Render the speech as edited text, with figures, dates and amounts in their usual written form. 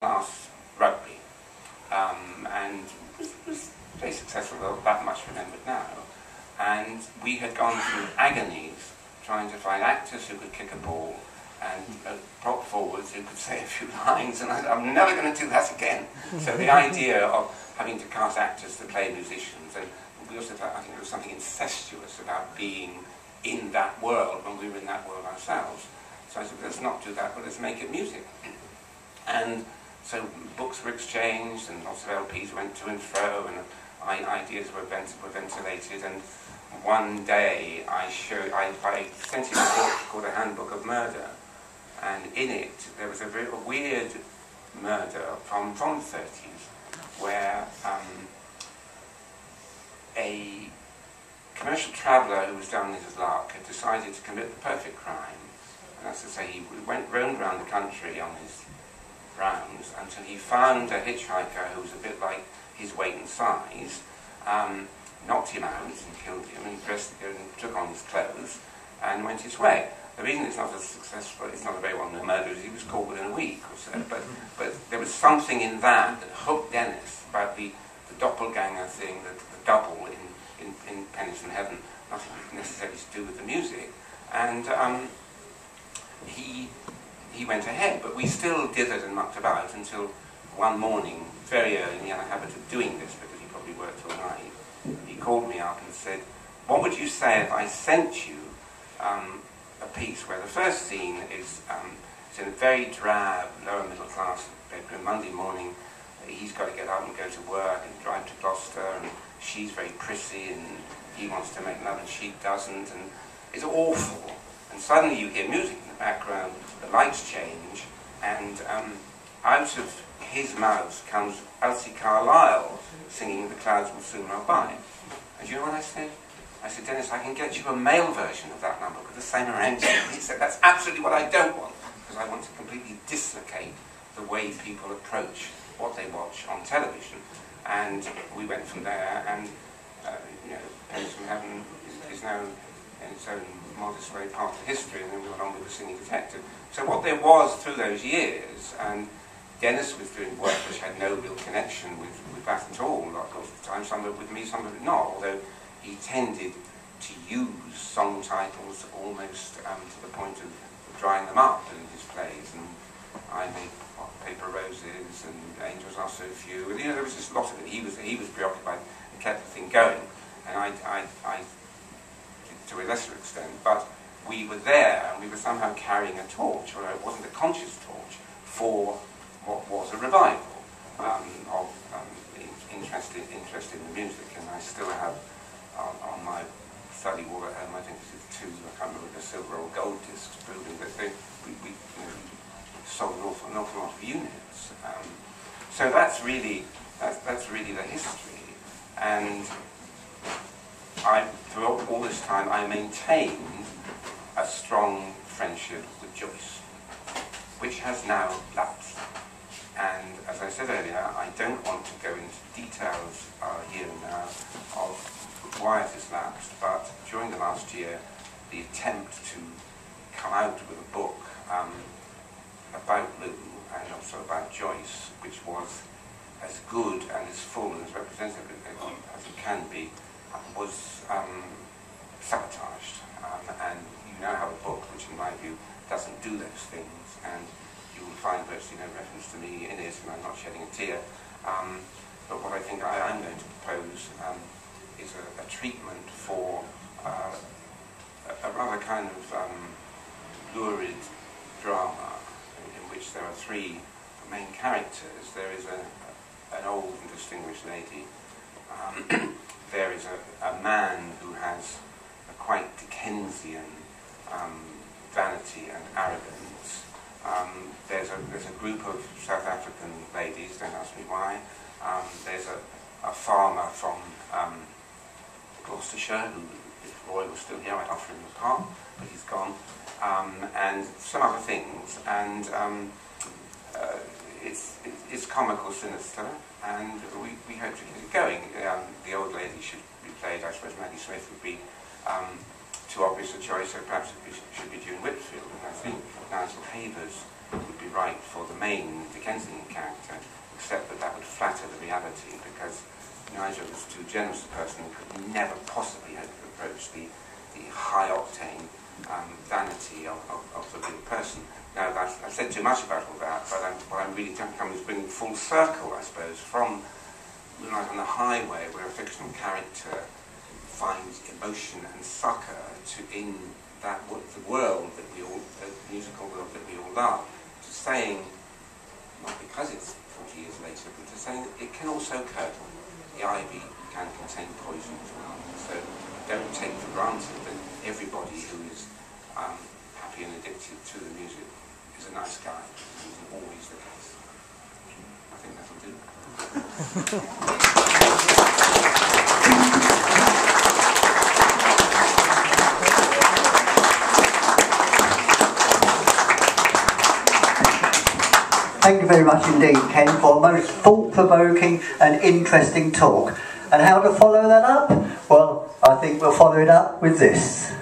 class rugby, and was very successful, though that much remembered now. And we had gone through agonies trying to find actors who could kick a ball and prop forwards who could say a few lines, and I'm never going to do that again. So the idea of having to cast actors to play musicians, and we also thought, I think there was something incestuous about being in that world when we were in that world ourselves. So I said, let's not do that, but let's make it music. And so books were exchanged, and lots of LPs went to and fro, and ideas were ventilated. And one day I sent him a book called A Handbook of Murder, and in it there was a very weird murder from the 30s, where a commercial traveller who was down in his luck had decided to commit the perfect crime. And that's to say, he roamed around the country on his rounds until he found a hitchhiker who was a bit like his weight and size, knocked him out and killed him, and took on his clothes and went his way. The reason it's not as successful, it's not a very well-known murder, is he was caught within a week or so. But there was something in that hooked Dennis about the doppelganger thing, the double in Pennies and Heaven, nothing necessarily to do with the music. And he went ahead, but we still dithered and mucked about until one morning, very early, and he had a habit of doing this because he probably worked all night. He called me up and said, what would you say if I sent you a piece where the first scene is it's in a very drab, lower middle class bedroom. Monday morning, he's got to get up and go to work and drive to Gloucester, and she's very prissy, and he wants to make love and she doesn't, and it's awful. And suddenly you hear music in the background, the lights change, and out of his mouth comes Elsie Carlyle singing The Clouds Will Soon Roll By. And do you know what I said? I said, Dennis, I can get you a male version of that number with the same arrangement. He said, that's absolutely what I don't want, because I want to completely dislocate the way people approach what they watch on television. And we went from there, and Pennies from Heaven is now in its own modest way part of history, and then we went on with The Singing Detective. So what there was through those years, and Dennis was doing work which had no real connection with that at all, a lot of the time, some of it with me, some of it not, although he tended to use song titles almost to the point of drying them up in his plays, and I made Paper Roses and Angels Are So Few, and there was just a lot of it. He was preoccupied and kept the thing going, and I to a lesser extent, but we were there and we were somehow carrying a torch, although it wasn't a conscious torch, for what was a revival of interest in the music. And I still have on my study wall at home, I think this is two, I can't remember, the silver or gold discs proving that we sold an awful lot of units. So that's really the history. And throughout all this time, I maintained a strong friendship with Joyce, which has now lapsed. And as I said earlier, I don't want to go into details here and now of why it has lapsed, but during the last year, the attempt to come out with a book about Lou and also about Joyce, which was as good and as full and as representative as it can be, was sabotaged. And you now have a book which, in my view, doesn't do those things, and you will find virtually no reference to me in it, and I'm not shedding a tear. But what I think I am going to propose is a treatment for a rather kind of lurid drama in which there are three main characters. There is an old and distinguished lady. There is a man who has a quite Dickensian vanity and arrogance. There's a group of South African ladies, don't ask me why. There's a farmer from Gloucestershire who, if Roy was still here, I'd offer him a part, but he's gone. And some other things. And it's comical, sinister, and we hope to get it going. The old lady should be played, I suppose Maggie Smith would be too obvious a choice, so perhaps it should be June Whitfield, and I think Nigel Havers would be write for the main Dickensian character, except that that would flatter the reality, because Nigel was too generous a person and could never possibly hope to approach the high-octane vanity of the real person. Now, I've said too much about all that, but what I'm really trying to come is bringing full circle, I suppose, from Moonlight on the Highway, where a fictional character finds emotion and succour in that the world that we all, the musical world that we all love, to saying, not because it's 40 years later, but to saying that it can also curdle. The ivy can contain poison as well. So don't take for granted that everybody who is happy and addicted to the music is a nice guy. It isn't always the case. I think that'll do. Thank you very much indeed, Ken, for a most thought-provoking and interesting talk. And how to follow that up? Well, I think we'll follow it up with this.